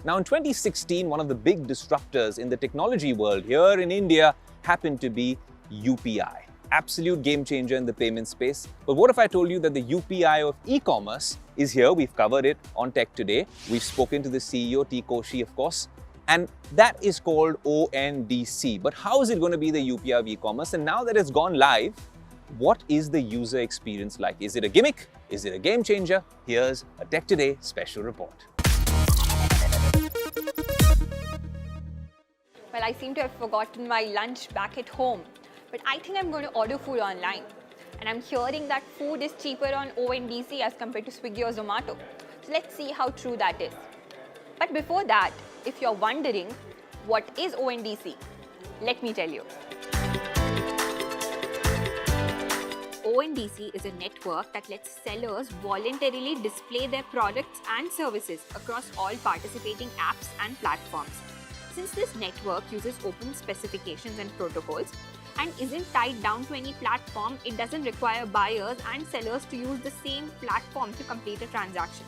Now, in 2016, one of the big disruptors in the technology world here in India happened to be UPI. Absolute game changer in the payment space. But what if I told you that the UPI of e-commerce is here? We've covered it on Tech Today. We've spoken to the CEO, T. Koshi, of course. And that is called ONDC. But how is it going to be the UPI of e-commerce? And now that it's gone live, what is the user experience like? Is it a gimmick? Is it a game changer? Here's a Tech Today special report. Well, I seem to have forgotten my lunch back at home, but I think I'm going to order food online. And I'm hearing that food is cheaper on ONDC as compared to Swiggy or Zomato. So let's see how true that is. But before that, if you're wondering what is ONDC, let me tell you. ONDC is a network that lets sellers voluntarily display their products and services across all participating apps and platforms. Since this network uses open specifications and protocols and isn't tied down to any platform, it doesn't require buyers and sellers to use the same platform to complete a transaction.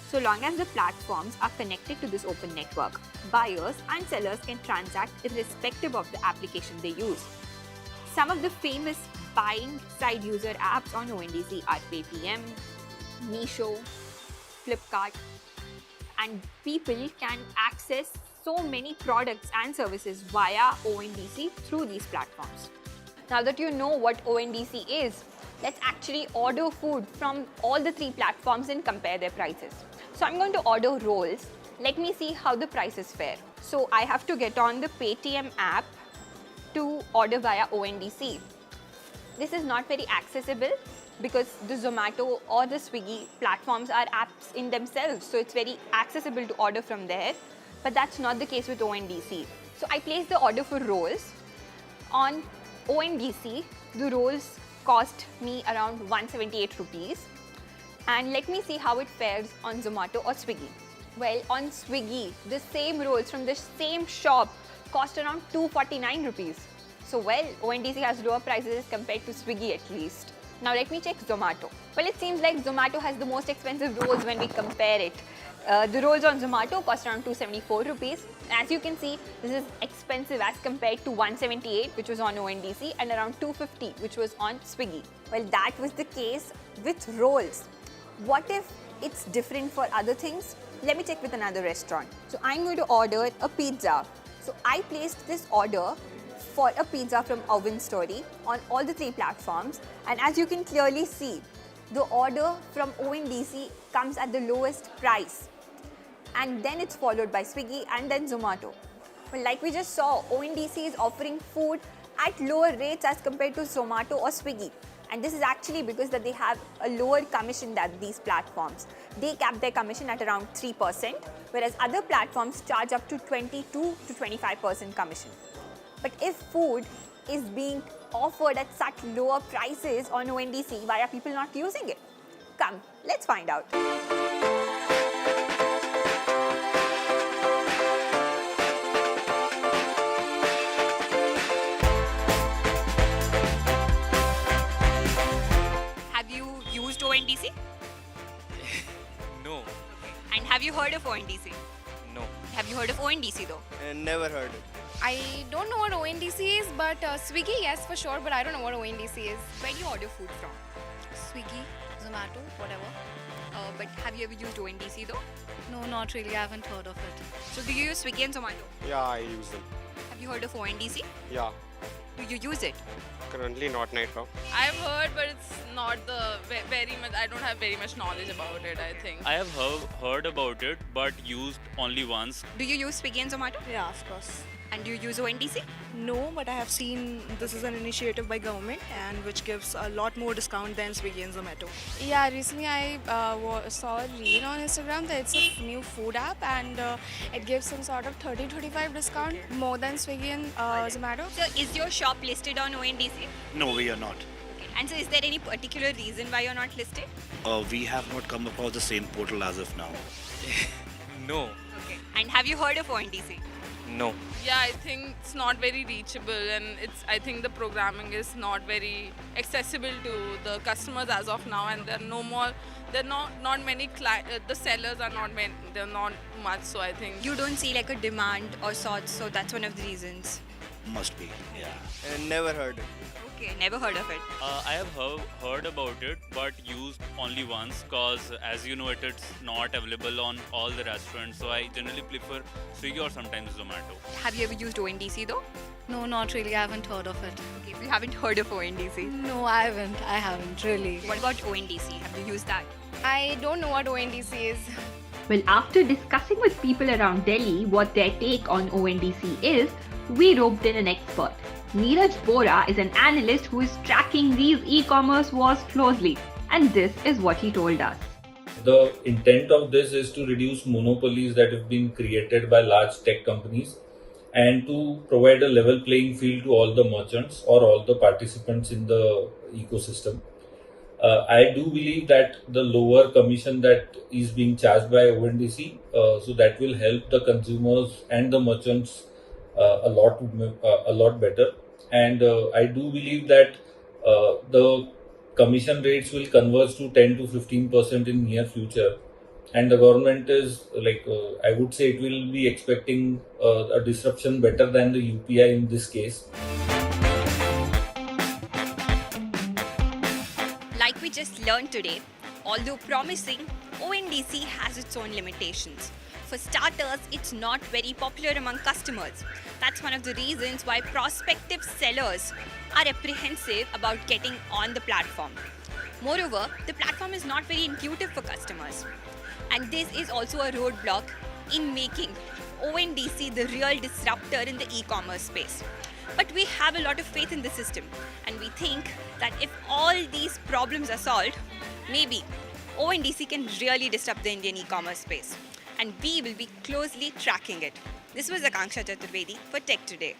So long as the platforms are connected to this open network, buyers and sellers can transact irrespective of the application they use. Some of the famous buying side user apps on ONDC are Paytm, Meesho, Flipkart, and people can access so many products and services via ONDC through these platforms. Now that you know what ONDC is, let's actually order food from all the three platforms and compare their prices. So I'm going to order rolls. Let me see how the prices fare. So I have to get on the Paytm app to order via ONDC. This is not very accessible because the Zomato or the Swiggy platforms are apps in themselves, so it's very accessible to order from there. But that's not the case with ONDC. So I placed the order for rolls. On ONDC, the rolls cost me around 178 rupees. And let me see how it fares on Zomato or Swiggy. Well, on Swiggy, the same rolls from the same shop cost around 249 rupees. So well, ONDC has lower prices as compared to Swiggy at least. Now let me check Zomato. Well, it seems like Zomato has the most expensive rolls when we compare it. The rolls on Zomato cost around 274 rupees. As you can see, this is expensive as compared to 178, which was on ONDC, and around 250, which was on Swiggy. Well, that was the case with rolls. What if it's different for other things? Let me check with another restaurant. So I'm going to order a pizza. So I placed this order for a pizza from Oven Story on all the three platforms. And as you can clearly see, the order from ONDC comes at the lowest price. And then it's followed by Swiggy and then Zomato. Well, like we just saw, ONDC is offering food at lower rates as compared to Zomato or Swiggy. And this is actually because that they have a lower commission than these platforms. They cap their commission at around 3%, whereas other platforms charge up to 22 to 25% commission. But if food is being offered at such lower prices on ONDC, why are people not using it? Come, let's find out. Have you used ONDC? No. And have you heard of ONDC? No. Have you heard of ONDC though? Never heard it. I don't know what ONDC is, but Swiggy, yes, for sure, but I don't know what ONDC is. Where do you order food from? Swiggy, Zomato, whatever. But have you ever used ONDC though? No, not really. I haven't heard of it. So do you use Swiggy and Zomato? Yeah, I use them. Have you heard of ONDC? Yeah, Do you use it? currently not right now. I've heard, but it's not the very much. I don't have very much knowledge about it, I think. I have heard about it, but used only once. Do you use Swiggy and Zomato? Yeah, of course. And do you use ONDC? No, but I have seen this is an initiative by government and which gives a lot more discount than Swiggy and Zomato. Yeah, recently I saw a reel on Instagram that it's a new food app and it gives some sort of 30-35 discount more than Swiggy and Zomato. So is your shop listed on ONDC? No, we are not. And so is there any particular reason why you're not listed? We have not come across the same portal as of now. No. Okay. And have you heard of ONDC? No. Yeah, I think it's not very reachable, and I think the programming is not very accessible to the customers as of now, and there are not many the sellers are not many, they're not much. So I think You don't see like a demand or sorts, so that's one of the reasons. Must be, yeah. And never heard it. Okay, never heard of it. I have heard about it, but used only once because, as you know, it's not available on all the restaurants. So I generally prefer Swiggy or sometimes Zomato. Have you ever used ONDC though? No, not really. I haven't heard of it. Okay, so you haven't heard of ONDC. No, I haven't really. What about ONDC? Have you used that? I don't know what ONDC is. Well, after discussing with people around Delhi what their take on ONDC is, we roped in an expert. Neeraj Bora is an analyst who is tracking these e-commerce wars closely, and this is what he told us. The intent of this is to reduce monopolies that have been created by large tech companies and to provide a level playing field to all the merchants or all the participants in the ecosystem. I do believe that the lower commission that is being charged by ONDC, so that will help the consumers and the merchants a lot better. And I do believe that the commission rates will converge to 10 to 15% in near future. And the government is I would say it will be expecting a disruption better than the UPI in this case. Like we just learned today, although promising, ONDC has its own limitations. For starters, it's not very popular among customers. That's one of the reasons why prospective sellers are apprehensive about getting on the platform. Moreover, the platform is not very intuitive for customers. And this is also a roadblock in making ONDC the real disruptor in the e-commerce space. But we have a lot of faith in the system, and we think that if all these problems are solved, maybe ONDC can really disrupt the Indian e-commerce space. And we will be closely tracking it. This was Akanksha Chaturvedi for Tech Today.